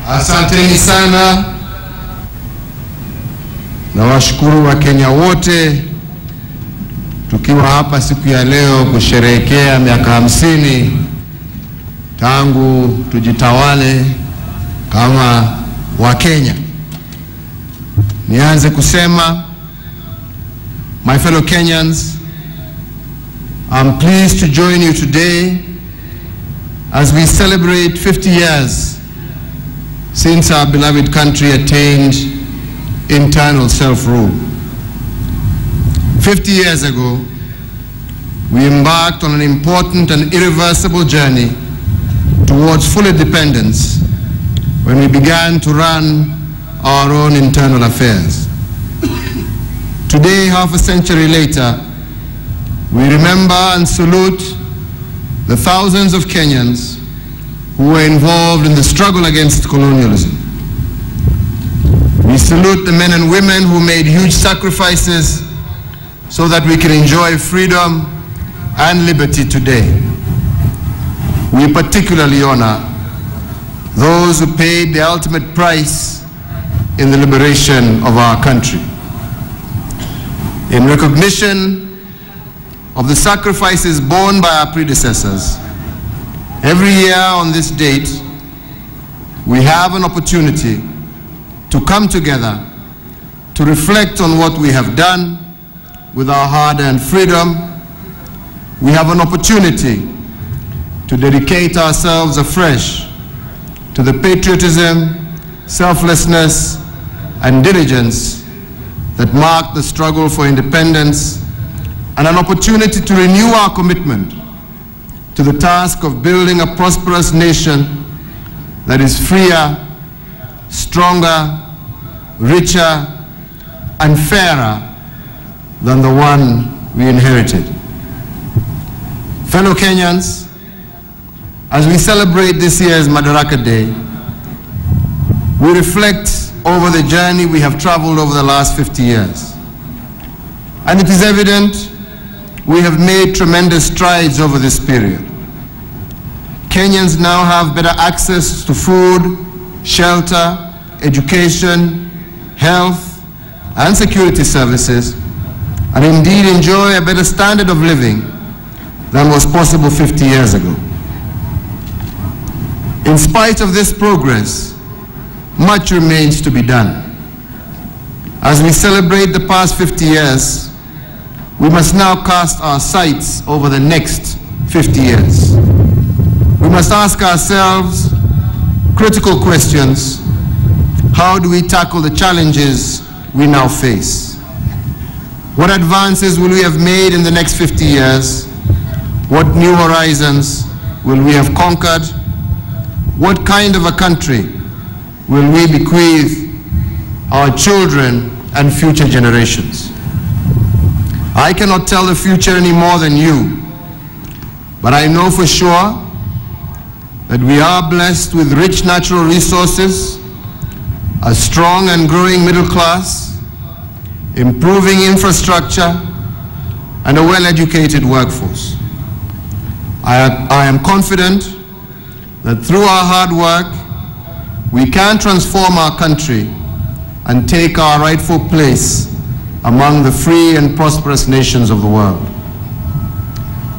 Asanteni sana. Na washukuru wa Kenya wote tukiwa hapa siku ya leo kusherehekea miaka 50 tangu tujitawale kama wa Kenya. Nianze kusema, my fellow Kenyans, I'm pleased to join you today as we celebrate 50 years since our beloved country attained internal self-rule. 50 years ago, we embarked on an important and irreversible journey towards full independence when we began to run our own internal affairs. Today, half a century later, we remember and salute the thousands of Kenyans who were involved in the struggle against colonialism. We salute the men and women who made huge sacrifices so that we can enjoy freedom and liberty today. We particularly honor those who paid the ultimate price in the liberation of our country. In recognition of the sacrifices borne by our predecessors, every year on this date, we have an opportunity to come together to reflect on what we have done with our hard-earned freedom. We have an opportunity to dedicate ourselves afresh to the patriotism, selflessness, and diligence that marked the struggle for independence, and an opportunity to renew our commitment to the task of building a prosperous nation that is freer, stronger, richer, and fairer than the one we inherited. Fellow Kenyans, as we celebrate this year's Madaraka Day, we reflect over the journey we have traveled over the last 50 years. And it is evident we have made tremendous strides over this period. Kenyans now have better access to food, shelter, education, health, and security services, and indeed enjoy a better standard of living than was possible 50 years ago. In spite of this progress, much remains to be done. As we celebrate the past 50 years, we must now cast our sights over the next 50 years. We must ask ourselves critical questions. How do we tackle the challenges we now face? What advances will we have made in the next 50 years? What new horizons will we have conquered? What kind of a country will we bequeath our children and future generations? I cannot tell the future any more than you, but I know for sure that we are blessed with rich natural resources, a strong and growing middle class, improving infrastructure, and a well-educated workforce. I am confident that through our hard work, we can transform our country and take our rightful place among the free and prosperous nations of the world.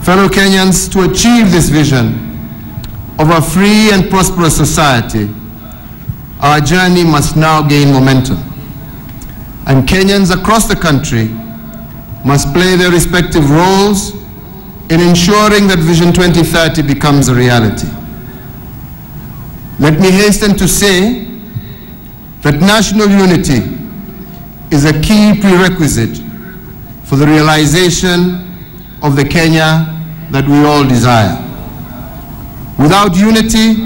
Fellow Kenyans, to achieve this vision of a free and prosperous society, our journey must now gain momentum. And Kenyans across the country must play their respective roles in ensuring that Vision 2030 becomes a reality. Let me hasten to say that national unity is a key prerequisite for the realization of the Kenya that we all desire. Without unity,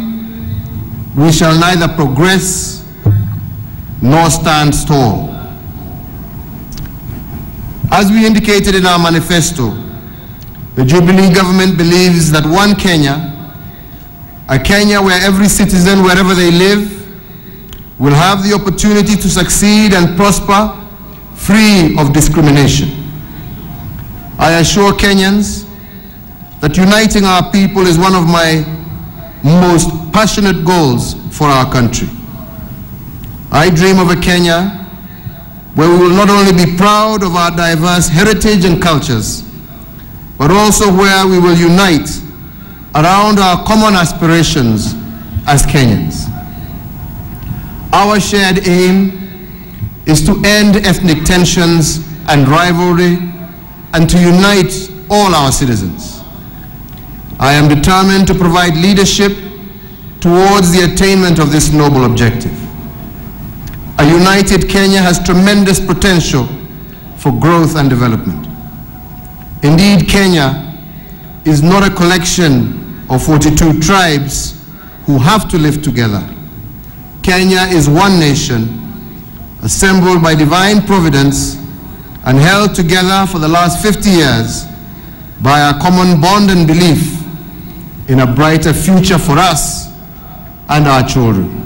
we shall neither progress nor stand tall. As we indicated in our manifesto, the Jubilee government believes that one Kenya, a Kenya where every citizen, wherever they live, will have the opportunity to succeed and prosper free of discrimination. I assure Kenyans that uniting our people is one of my most passionate goals for our country. I dream of a Kenya where we will not only be proud of our diverse heritage and cultures, but also where we will unite around our common aspirations as Kenyans. Our shared aim is to end ethnic tensions and rivalry and to unite all our citizens. I am determined to provide leadership towards the attainment of this noble objective. A united Kenya has tremendous potential for growth and development. Indeed, Kenya is not a collection of 42 tribes who have to live together. Kenya is one nation, assembled by divine providence and held together for the last 50 years by our common bond and belief in a brighter future for us and our children.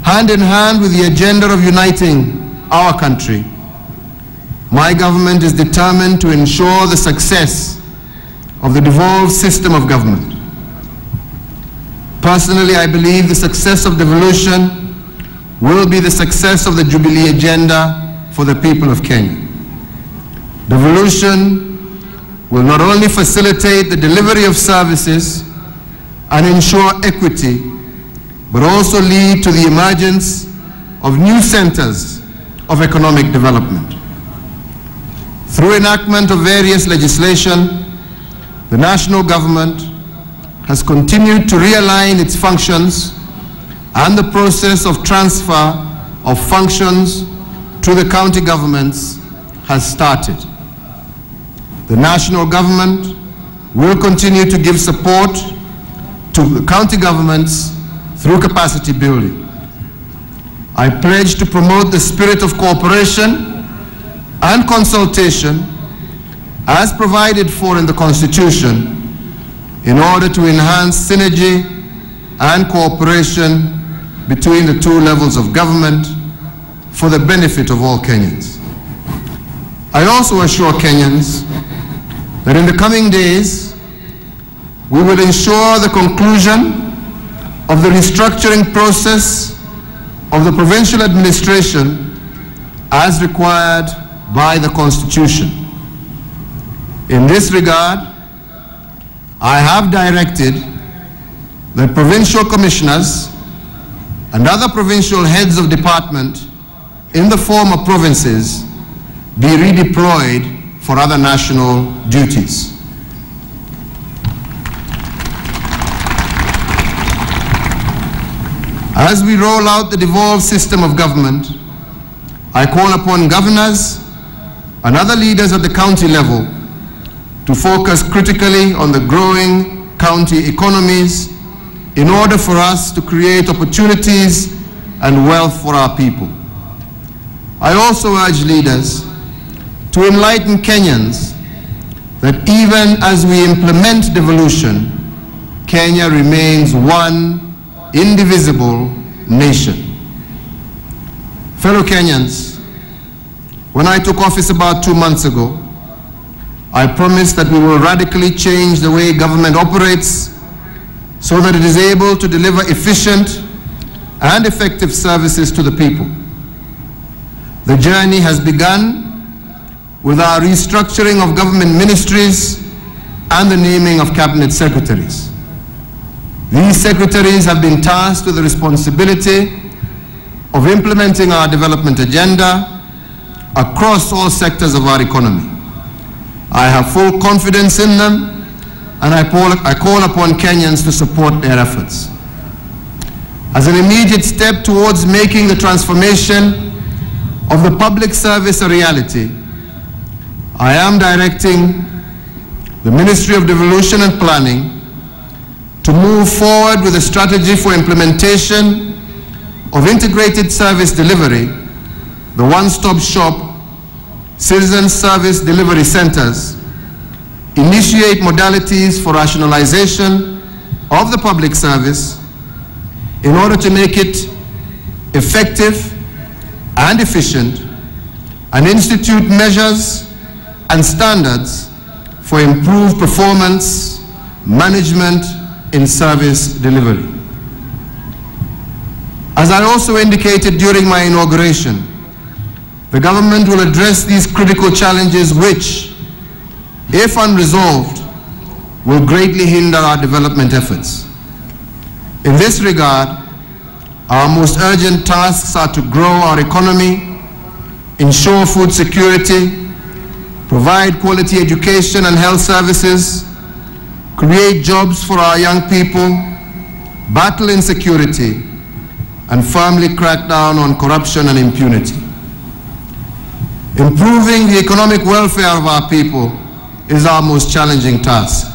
Hand in hand with the agenda of uniting our country, my government is determined to ensure the success of the devolved system of government. Personally, I believe the success of devolution will be the success of the Jubilee agenda for the people of Kenya. Devolution will not only facilitate the delivery of services and ensure equity, but also lead to the emergence of new centers of economic development. Through enactment of various legislation, the national government has continued to realign its functions, and the process of transfer of functions to the county governments has started. The national government will continue to give support to the county governments through capacity building. I pledge to promote the spirit of cooperation and consultation as provided for in the Constitution in order to enhance synergy and cooperation between the two levels of government for the benefit of all Kenyans. I also assure Kenyans that in the coming days, we will ensure the conclusion of the restructuring process of the provincial administration as required by the Constitution. In this regard, I have directed that provincial commissioners and other provincial heads of department in the former provinces be redeployed for other national duties. As we roll out the devolved system of government, I call upon governors and other leaders at the county level to focus critically on the growing county economies in order for us to create opportunities and wealth for our people. I also urge leaders to enlighten Kenyans that even as we implement devolution, Kenya remains one indivisible nation. Fellow Kenyans, when I took office about 2 months ago, I promised that we will radically change the way government operates so that it is able to deliver efficient and effective services to the people. The journey has begun with our restructuring of government ministries and the naming of cabinet secretaries. These secretaries have been tasked with the responsibility of implementing our development agenda across all sectors of our economy. I have full confidence in them, and I call upon Kenyans to support their efforts. As an immediate step towards making the transformation of the public service a reality, I am directing the Ministry of Devolution and Planning to move forward with a strategy for implementation of integrated service delivery, the one-stop shop citizen service delivery centers, initiate modalities for rationalization of the public service in order to make it effective and efficient, and institute measures and standards for improved performance, management in service delivery. As I also indicated during my inauguration, the government will address these critical challenges which, if unresolved, will greatly hinder our development efforts. In this regard, our most urgent tasks are to grow our economy, ensure food security, provide quality education and health services, create jobs for our young people, battle insecurity, and firmly crack down on corruption and impunity. Improving the economic welfare of our people is our most challenging task.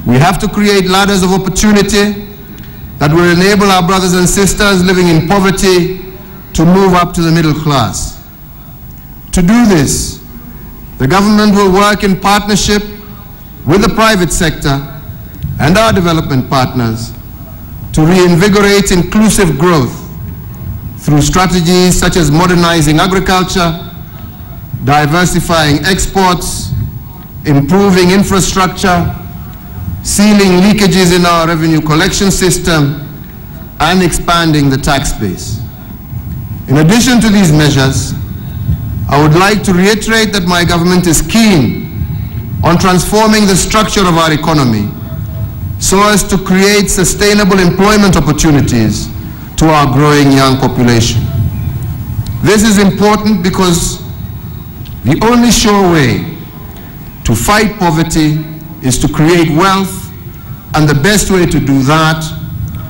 We have to create ladders of opportunity that will enable our brothers and sisters living in poverty to move up to the middle class. To do this, the government will work in partnership with the private sector and our development partners to reinvigorate inclusive growth through strategies such as modernizing agriculture, diversifying exports, improving infrastructure, sealing leakages in our revenue collection system, and expanding the tax base. In addition to these measures, I would like to reiterate that my government is keen on transforming the structure of our economy so as to create sustainable employment opportunities to our growing young population. This is important because the only sure way to fight poverty is to create wealth, and the best way to do that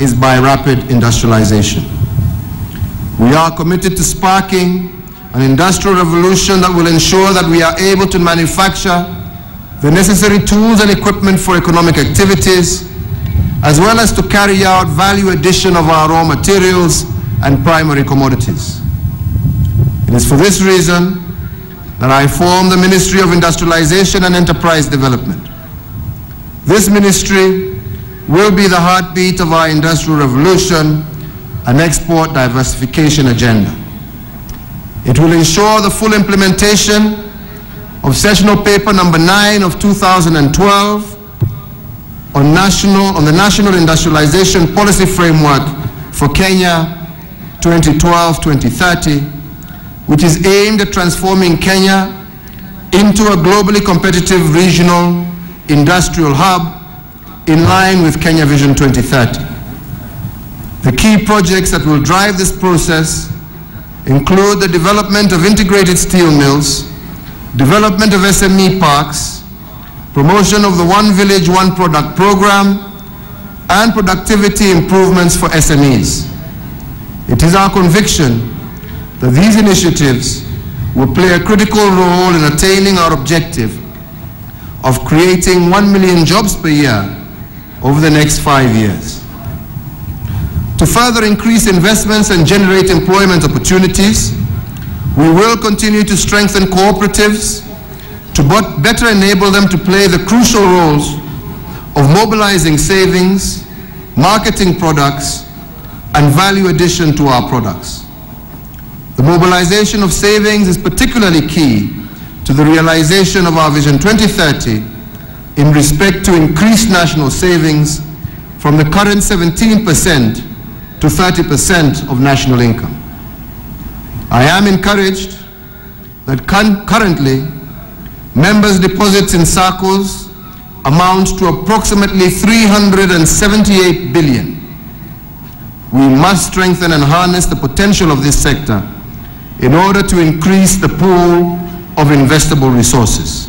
is by rapid industrialization. We are committed to sparking an industrial revolution that will ensure that we are able to manufacture the necessary tools and equipment for economic activities, as well as to carry out value addition of our raw materials and primary commodities. It is for this reason that I formed the Ministry of Industrialization and Enterprise Development. This ministry will be the heartbeat of our industrial revolution and export diversification agenda. It will ensure the full implementation of Sessional Paper Number 9 of 2012 on the National Industrialization Policy Framework for Kenya 2012-2030, which is aimed at transforming Kenya into a globally competitive regional industrial hub in line with Kenya Vision 2030. The key projects that will drive this process include the development of integrated steel mills, development of SME parks, promotion of the One Village, One Product program, and productivity improvements for SMEs. It is our conviction that these initiatives will play a critical role in attaining our objective of creating 1 million jobs per year over the next 5 years. To further increase investments and generate employment opportunities, we will continue to strengthen cooperatives to better enable them to play the crucial roles of mobilizing savings, marketing products, and value addition to our products. The mobilization of savings is particularly key to the realization of our Vision 2030 in respect to increased national savings from the current 17% to 30% of national income. I am encouraged that currently members' deposits in SACCOs amount to approximately 378 billion. We must strengthen and harness the potential of this sector in order to increase the pool of investable resources.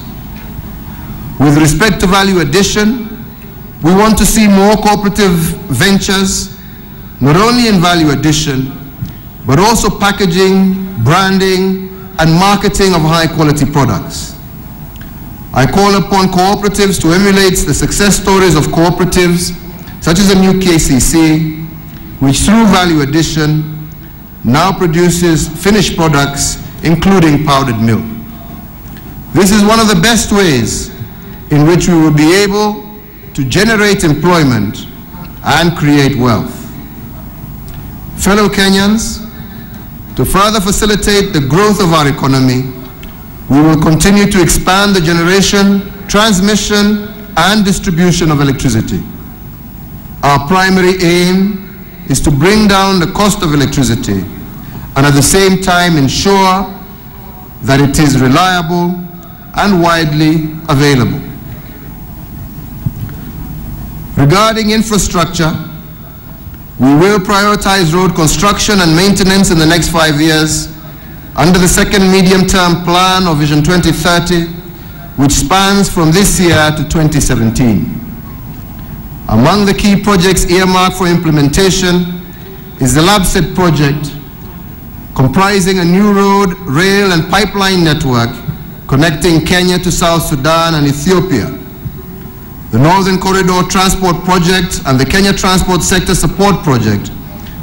With respect to value addition, we want to see more cooperative ventures, not only in value addition, but also packaging, branding, and marketing of high-quality products. I call upon cooperatives to emulate the success stories of cooperatives such as the new KCC, which through value addition now produces finished products, including powdered milk. This is one of the best ways in which we will be able to generate employment and create wealth. Fellow Kenyans, to further facilitate the growth of our economy, we will continue to expand the generation, transmission, and distribution of electricity. Our primary aim is to bring down the cost of electricity and at the same time ensure that it is reliable and widely available. Regarding infrastructure, we will prioritize road construction and maintenance in the next 5 years under the second medium-term plan of Vision 2030, which spans from this year to 2017. Among the key projects earmarked for implementation is the LabSet project, comprising a new road, rail, and pipeline network connecting Kenya to South Sudan and Ethiopia. The Northern Corridor Transport Project and the Kenya Transport Sector Support Project,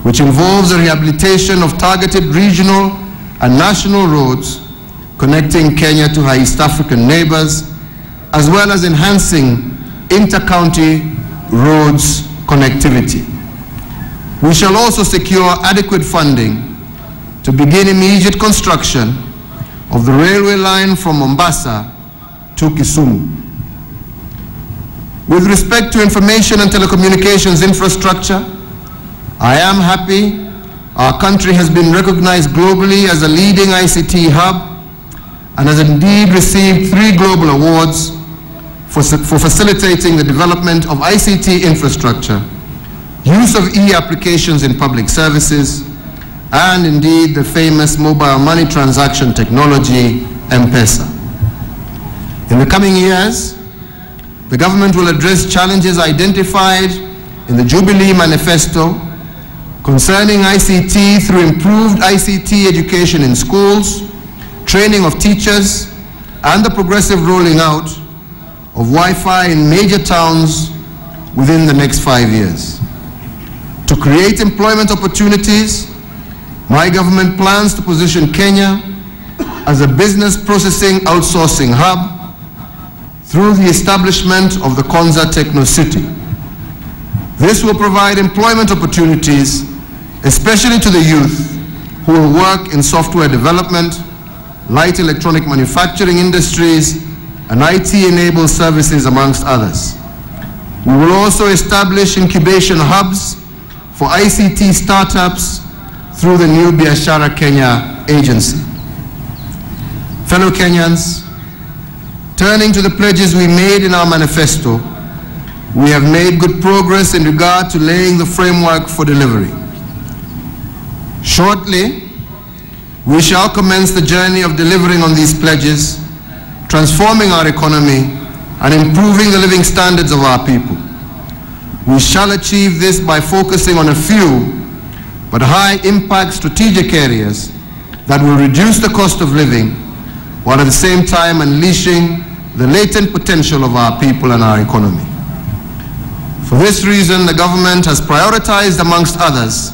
which involves the rehabilitation of targeted regional and national roads connecting Kenya to her East African neighbors, as well as enhancing inter-county roads connectivity. We shall also secure adequate funding to begin immediate construction of the railway line from Mombasa to Kisumu. With respect to information and telecommunications infrastructure, I am happy our country has been recognized globally as a leading ICT hub and has indeed received 3 global awards for facilitating the development of ICT infrastructure, use of e-applications in public services, and indeed the famous mobile money transaction technology, M-Pesa. In the coming years, the government will address challenges identified in the Jubilee Manifesto concerning ICT through improved ICT education in schools, training of teachers, and the progressive rolling out of Wi-Fi in major towns within the next 5 years. To create employment opportunities, my government plans to position Kenya as a business processing outsourcing hub through the establishment of the Konza Techno City. This will provide employment opportunities, especially to the youth who will work in software development, light electronic manufacturing industries, and IT-enabled services, amongst others. We will also establish incubation hubs for ICT startups through the new Biashara Kenya agency. Fellow Kenyans, turning to the pledges we made in our manifesto, we have made good progress in regard to laying the framework for delivery. Shortly, we shall commence the journey of delivering on these pledges, transforming our economy, and improving the living standards of our people. We shall achieve this by focusing on a few but high-impact strategic areas that will reduce the cost of living, while at the same time unleashing the latent potential of our people and our economy. For this reason, the government has prioritized, amongst others,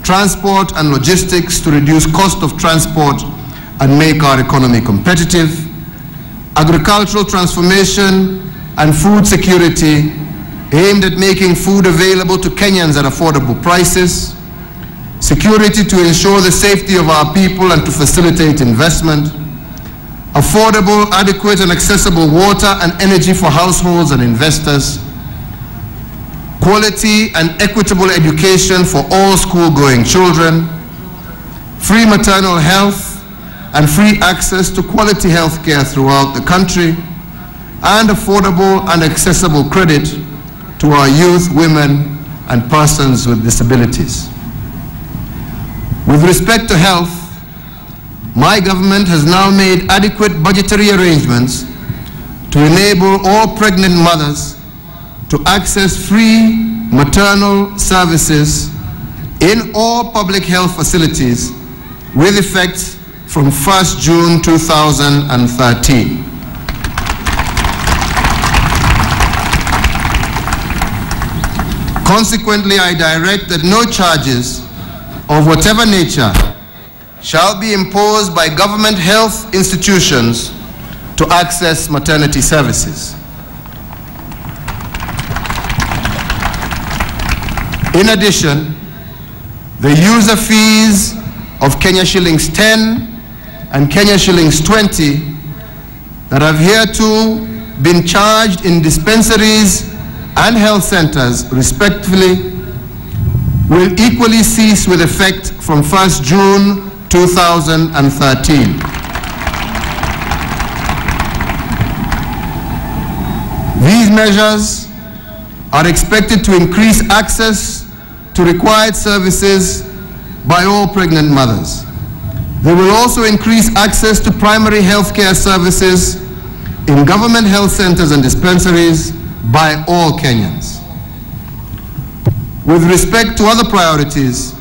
transport and logistics to reduce cost of transport and make our economy competitive, agricultural transformation and food security aimed at making food available to Kenyans at affordable prices, security to ensure the safety of our people and to facilitate investment, affordable, adequate, and accessible water and energy for households and investors, quality and equitable education for all school-going children, free maternal health and free access to quality health care throughout the country, and affordable and accessible credit to our youth, women, and persons with disabilities. With respect to health, my government has now made adequate budgetary arrangements to enable all pregnant mothers to access free maternal services in all public health facilities with effect from 1st June 2013. Consequently, I direct that no charges of whatever nature shall be imposed by government health institutions to access maternity services. In addition, the user fees of Kenya shillings 10 and Kenya shillings 20 that have hereto been charged in dispensaries and health centers, respectively, will equally cease with effect from 1st June 2013. These measures are expected to increase access to required services by all pregnant mothers. They will also increase access to primary health care services in government health centers and dispensaries by all Kenyans. With respect to other priorities,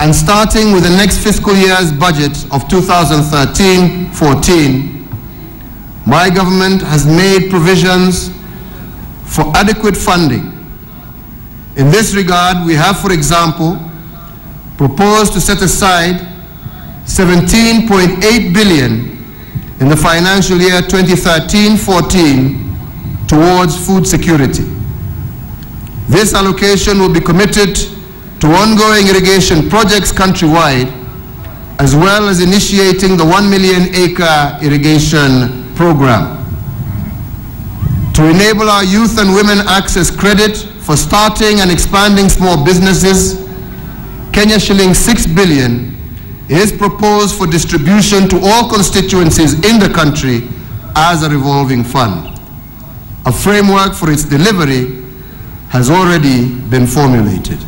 and starting with the next fiscal year's budget of 2013-14, my government has made provisions for adequate funding. In this regard, we have, for example, proposed to set aside 17.8 billion in the financial year 2013-14 towards food security. This allocation will be committed to ongoing irrigation projects countrywide, as well as initiating the 1 million acre irrigation program. To enable our youth and women access credit for starting and expanding small businesses, Kenya shilling 6 billion is proposed for distribution to all constituencies in the country as a revolving fund. A framework for its delivery has already been formulated.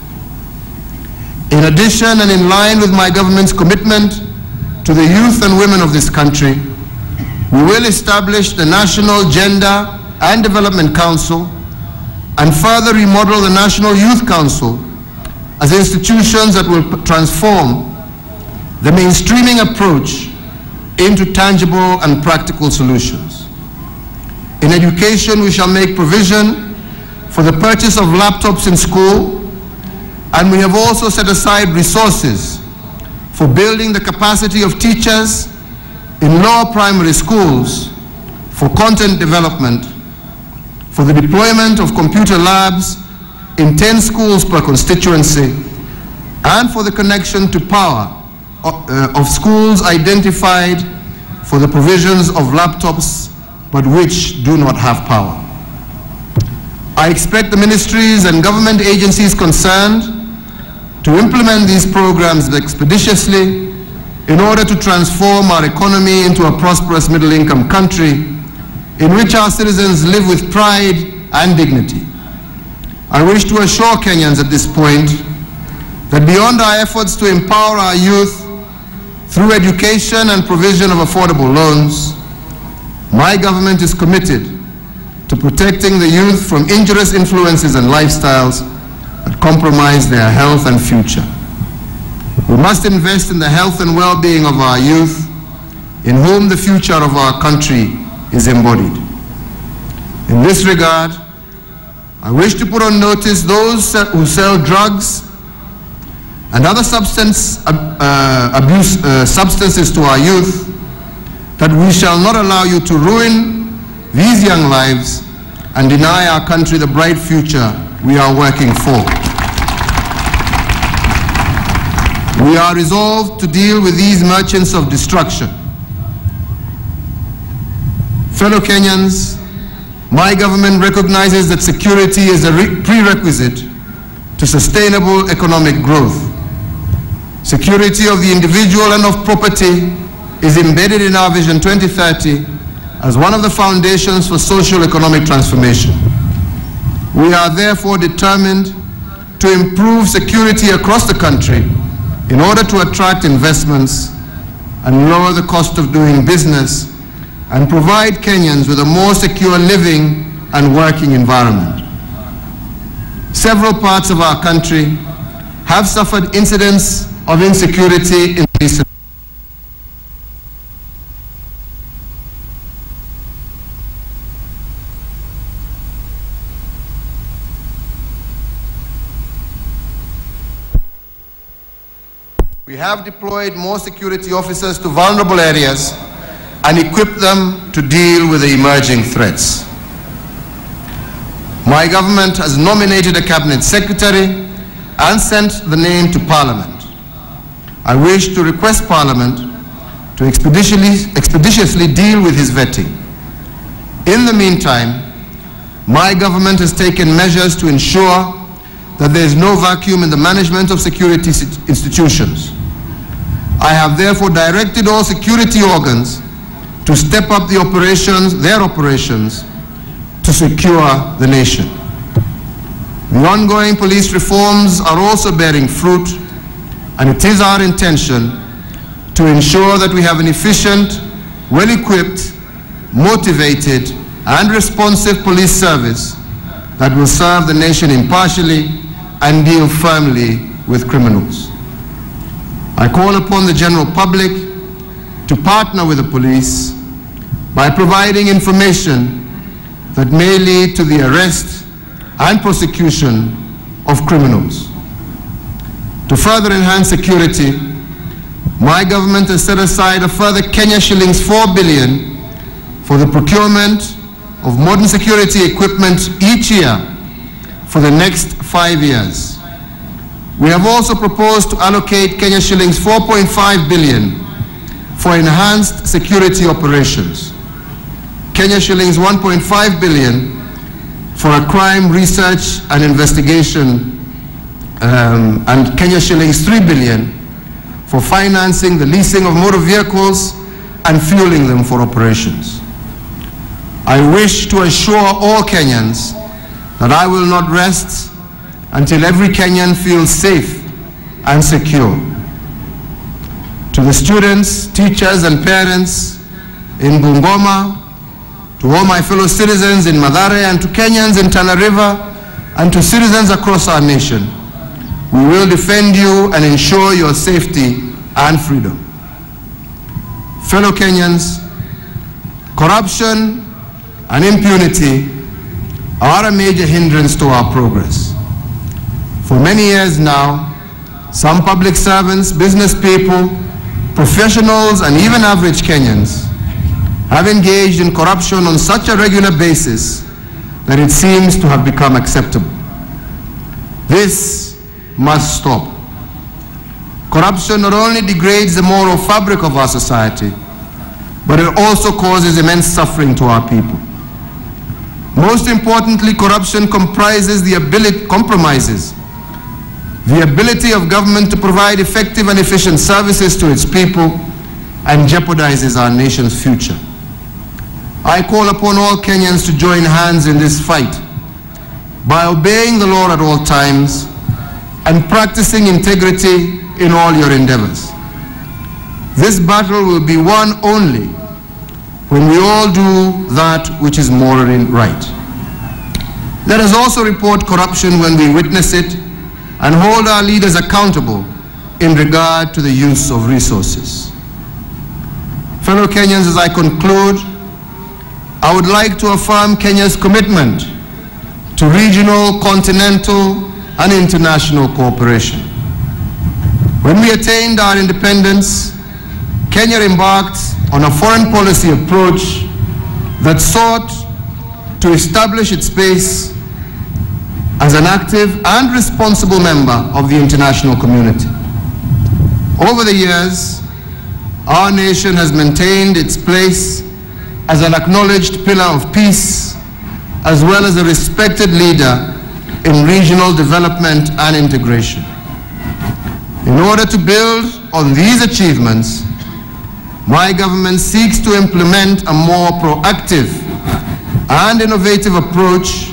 In addition, and in line with my government's commitment to the youth and women of this country, we will establish the National Gender and Development Council and further remodel the National Youth Council as institutions that will transform the mainstreaming approach into tangible and practical solutions. In education, we shall make provision for the purchase of laptops in school, and we have also set aside resources for building the capacity of teachers in lower primary schools, for content development, for the deployment of computer labs in 10 schools per constituency, and for the connection to power of schools identified for the provisions of laptops but which do not have power. I expect the ministries and government agencies concerned to implement these programs expeditiously in order to transform our economy into a prosperous middle-income country in which our citizens live with pride and dignity. I wish to assure Kenyans at this point that beyond our efforts to empower our youth through education and provision of affordable loans, my government is committed to protecting the youth from injurious influences and lifestyles that compromise their health and future. We must invest in the health and well-being of our youth, in whom the future of our country is embodied. In this regard, I wish to put on notice those who sell drugs and other substances to our youth, that we shall not allow you to ruin these young lives and deny our country the bright future we are working for. We are resolved to deal with these merchants of destruction. Fellow Kenyans, my government recognizes that security is a prerequisite to sustainable economic growth. Security of the individual and of property is embedded in our Vision 2030 as one of the foundations for socio-economic transformation. We are therefore determined to improve security across the country in order to attract investments and lower the cost of doing business and provide Kenyans with a more secure living and working environment. Several parts of our country have suffered incidents of insecurity in recent. We have deployed more security officers to vulnerable areas and equipped them to deal with the emerging threats. My government has nominated a cabinet secretary and sent the name to Parliament. I wish to request Parliament to expeditiously deal with his vetting. In the meantime, my government has taken measures to ensure that there is no vacuum in the management of security institutions. I have therefore directed all security organs to step up their operations to secure the nation. The ongoing police reforms are also bearing fruit, and it is our intention to ensure that we have an efficient, well-equipped, motivated, and responsive police service that will serve the nation impartially and deal firmly with criminals. I call upon the general public to partner with the police by providing information that may lead to the arrest and prosecution of criminals. To further enhance security, my government has set aside a further Kenya shillings 4 billion for the procurement of modern security equipment each year for the next 5 years. We have also proposed to allocate Kenya shillings 4.5 billion for enhanced security operations, Kenya shillings 1.5 billion for a crime research and investigation, and Kenya shillings 3 billion for financing the leasing of motor vehicles and fueling them for operations. I wish to assure all Kenyans that I will not rest until every Kenyan feels safe and secure. To the students, teachers, and parents in Bungoma, to all my fellow citizens in Madaraka, and to Kenyans in Tana River, and to citizens across our nation, we will defend you and ensure your safety and freedom. Fellow Kenyans, corruption and impunity are a major hindrance to our progress. For many years now, some public servants, business people, professionals, and even average Kenyans have engaged in corruption on such a regular basis that it seems to have become acceptable. This must stop. Corruption not only degrades the moral fabric of our society, but it also causes immense suffering to our people. Most importantly, corruption compromises the ability of government to provide effective and efficient services to its people and jeopardizes our nation's future. I call upon all Kenyans to join hands in this fight by obeying the law at all times and practicing integrity in all your endeavors. This battle will be won only when we all do that which is morally right. Let us also report corruption when we witness it and hold our leaders accountable in regard to the use of resources. Fellow Kenyans, as I conclude, I would like to affirm Kenya's commitment to regional, continental, and international cooperation. When we attained our independence, Kenya embarked on a foreign policy approach that sought to establish its space as an active and responsible member of the international community. Over the years, our nation has maintained its place as an acknowledged pillar of peace, as well as a respected leader in regional development and integration. In order to build on these achievements, my government seeks to implement a more proactive and innovative approach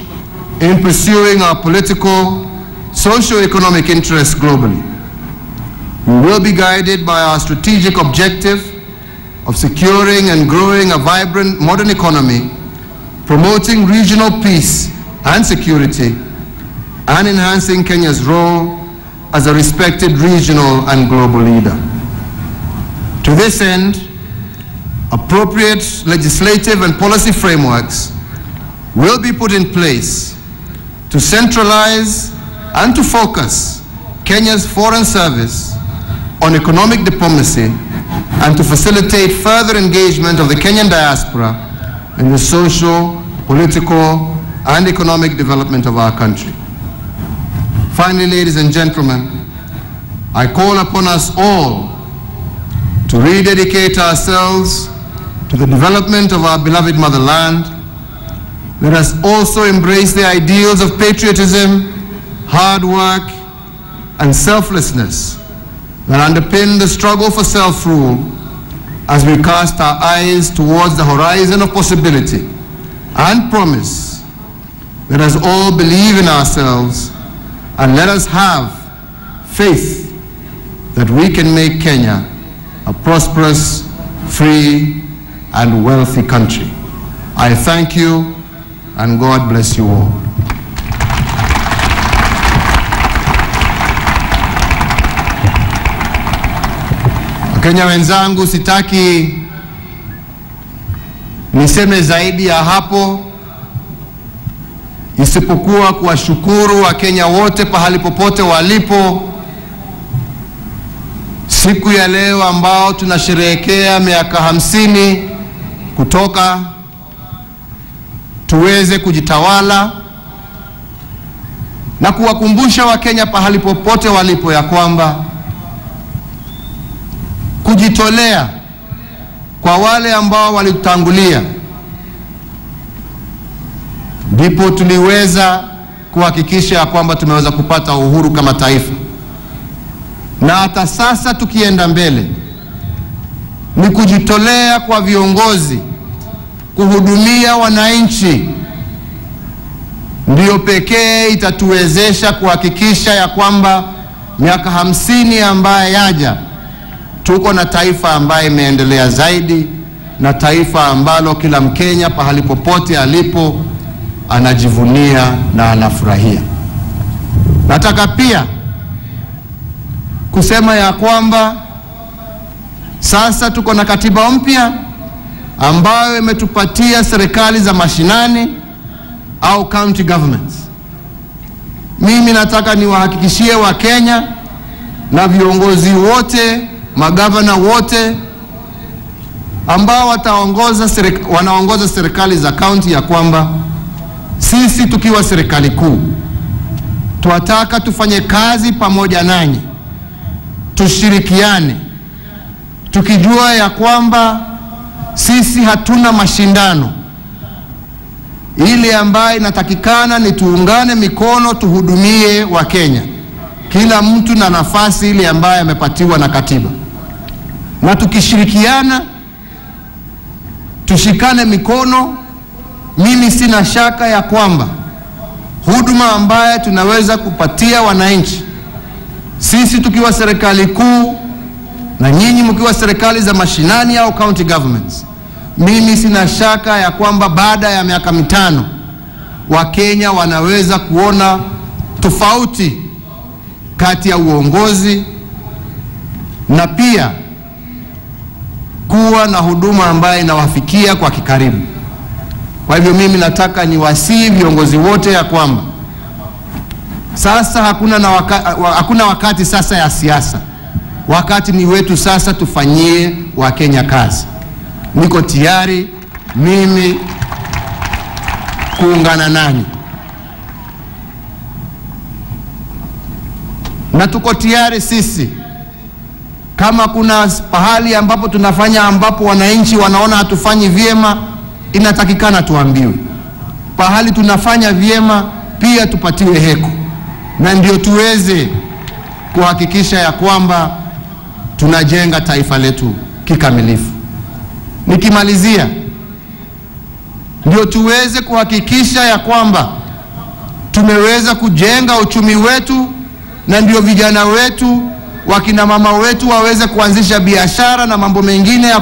in pursuing our political, socio-economic interests globally. We will be guided by our strategic objective of securing and growing a vibrant modern economy, promoting regional peace and security, and enhancing Kenya's role as a respected regional and global leader. To this end, appropriate legislative and policy frameworks will be put in place to centralize and to focus Kenya's foreign service on economic diplomacy and to facilitate further engagement of the Kenyan diaspora in the social, political, and economic development of our country. Finally, ladies and gentlemen, I call upon us all to rededicate ourselves to the development of our beloved motherland. Let us also embrace the ideals of patriotism hard work, and selflessness that underpin the struggle for self-rule as we cast our eyes towards the horizon of possibility and promise. Let us all believe in ourselves and let us have faith that we can make Kenya a prosperous, free, and wealthy country. I thank you, and God bless you all. Wakenya wenzangu, sitaki niseme zaidi ya hapo isipokuwa kuwashukuru Wakenya wote pahali popote walipo siku ya leo ambao tunasherehekea miaka 50 kutoka tuweze kujitawala, na kuwakumbusha Wakenya pahali popote walipo ya kwamba kujitolea kwa wale ambao walitutangulia ndipo tuliweza kuhakikisha kwamba tumeweza kupata uhuru kama taifa. Na hata sasa tukienda mbele ni kujitolea kwa viongozi kuhudumia wananchi ndio pekee itatuwezesha kuhakikisha ya kwamba miaka 50 ambaye yaja tuko na taifa ambaye imeendelea zaidi, na taifa ambalo kila Mkenya pahali popote alipo anajivunia na anafurahia. Nataka pia kusema ya kwamba sasa tuko na katiba mpya ambayo imetupatia serikali za mashinani au county governments. Mimi nataka niwahakikishie Wakenya na viongozi wote, magavana wote ambao wanaongoza serikali za county ya kwamba sisi tukiwa serikali kuu tunataka tufanye kazi pamoja nanyi, tushirikiane, tukijua ya kwamba sisi hatuna mashindano. Ile ambayo inatakikana ni tuungane mikono tuhudumie Wakenya, kila mtu na nafasi ile ambayo amepatiwa na katiba. Na tukishirikiana, tushikane mikono, mimi sina shaka ya kwamba huduma ambayo tunaweza kupatia wananchi, sisi tukiwa serikali kuu na nyinyi mkiwa serikali za mashinani au county governments, mimi sina shaka ya kwamba baada ya miaka 5 Wakenya wanaweza kuona tofauti kati ya uongozi na pia kuwa na huduma ambayo inawafikia kwa kikaribu. Kwa hivyo mimi nataka niwasihi viongozi wote ya kwamba sasa hakuna wakati sasa ya siasa. Wakati ni wetu sasa, tufanyie Wakenya kazi. Niko tayari mimi kuungana nanyi, na tuko tayari sisi, kama kuna pahali ambapo tunafanya ambapo wananchi wanaona hatufanyi vyema, inatakikana tuambiwe. Pahali tunafanya vyema pia tupatiwe heko, na ndio tuweze kuhakikisha ya kwamba tunajenga taifa letu kikamilifu. Nikimalizia, ndio tuweze kuhakikisha ya kwamba tumeweza kujenga uchumi wetu, na ndio vijana wetu, wakina mama wetu waweze kuanzisha biashara na mambo mengine ya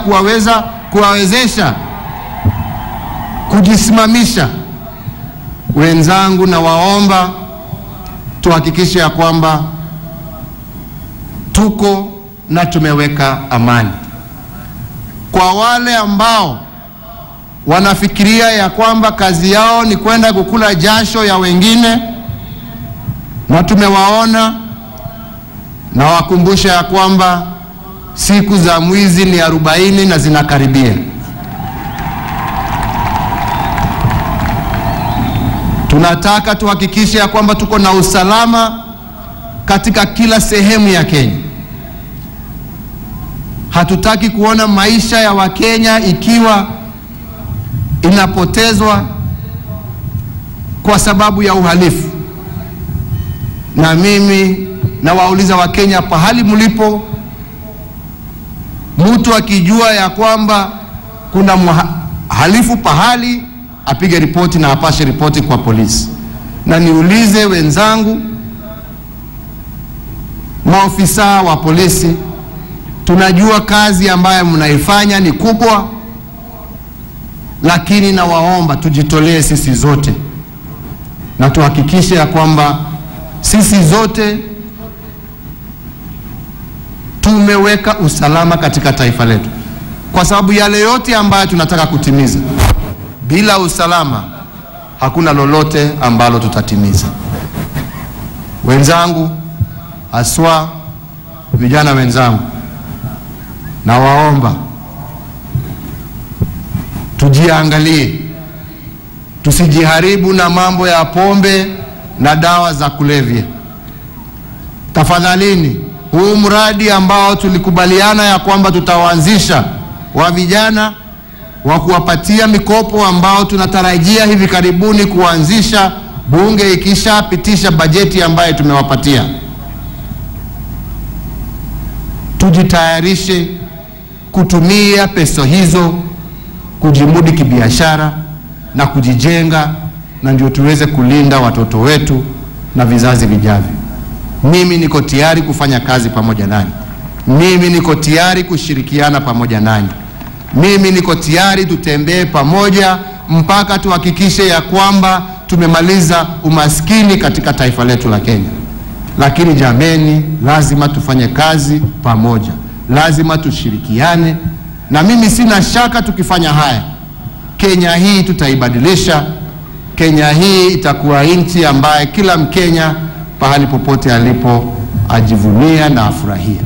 kuwawezesha kujisimamisha. Wenzangu, na waomba tuhakikishe ya kwamba tuko na tumeweka amani. Kwa wale ambao wanafikiria ya kwamba kazi yao ni kwenda kukula jasho ya wengine, na tumewaona, na wakumbusha ya kwamba siku za mwizi ni 40 na zinakaribia. Tunataka tuhakikishe ya kwamba tuko na usalama katika kila sehemu ya Kenya. Hatutaki kuona maisha ya Wakenya ikiwa inapotezwa kwa sababu ya uhalifu. Na mimi nawauliza Wakenya pahali mlipo, mtu akijua ya kwamba kuna halifu pahali, apige ripoti na apashe ripoti kwa polisi. Na niulize wenzangu maofisa wa polisi, tunajua kazi ambayo mnaifanya ni kubwa, lakini nawaomba tujitolee sisi zote na tuhakikishe ya kwamba sisi zote tumeweka usalama katika taifa letu, kwa sababu yale yote ambayo tunataka kutimiza, bila usalama hakuna lolote ambalo tutatimiza. Wenzangu, aswa vijana wenzangu, na waomba tujiangalie, tusijiharibu na mambo ya pombe na dawa za kulevya. Tafadhalini, huu mradi ambao tulikubaliana ya kwamba tutaanzisha wa vijana wa kuwapatia mikopo ambao tunatarajia hivi karibuni kuanzisha, bunge ikishapitisha bajeti ambayo tumewapatia, tujitayarishe kutumia pesa hizo kujimudi kibiashara na kujijenga, na ndio tuweze kulinda watoto wetu na vizazi vijavyo. Mimi niko tayari kufanya kazi pamoja nanyi. Mimi niko tayari kushirikiana pamoja nanyi. Mimi niko tayari tutembee pamoja mpaka tuhakikishe ya kwamba tumemaliza umaskini katika taifa letu la Kenya. Lakini jameni, lazima tufanye kazi pamoja. Lazima tushirikiane, na mimi sina shaka tukifanya haya, Kenya hii tutaibadilisha. Kenya hii itakuwa nchi ambaye kila Mkenya pahali popote alipo ajivunia na afurahia.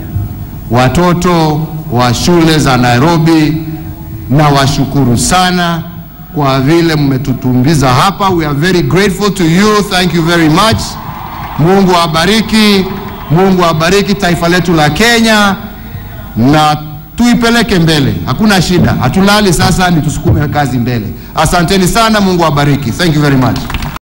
Watoto wa shule za Nairobi, na washukuru sana kwa vile mmetutumbiza hapa. We are very grateful to you. Thank you very much. Mungu awabariki. Mungu awabariki taifa letu la Kenya, na tuipeleke mbele. Hakuna shida. Hatulali sasa, ni tusukume kazi mbele. Asanteni sana. Mungu awabariki. Thank you very much.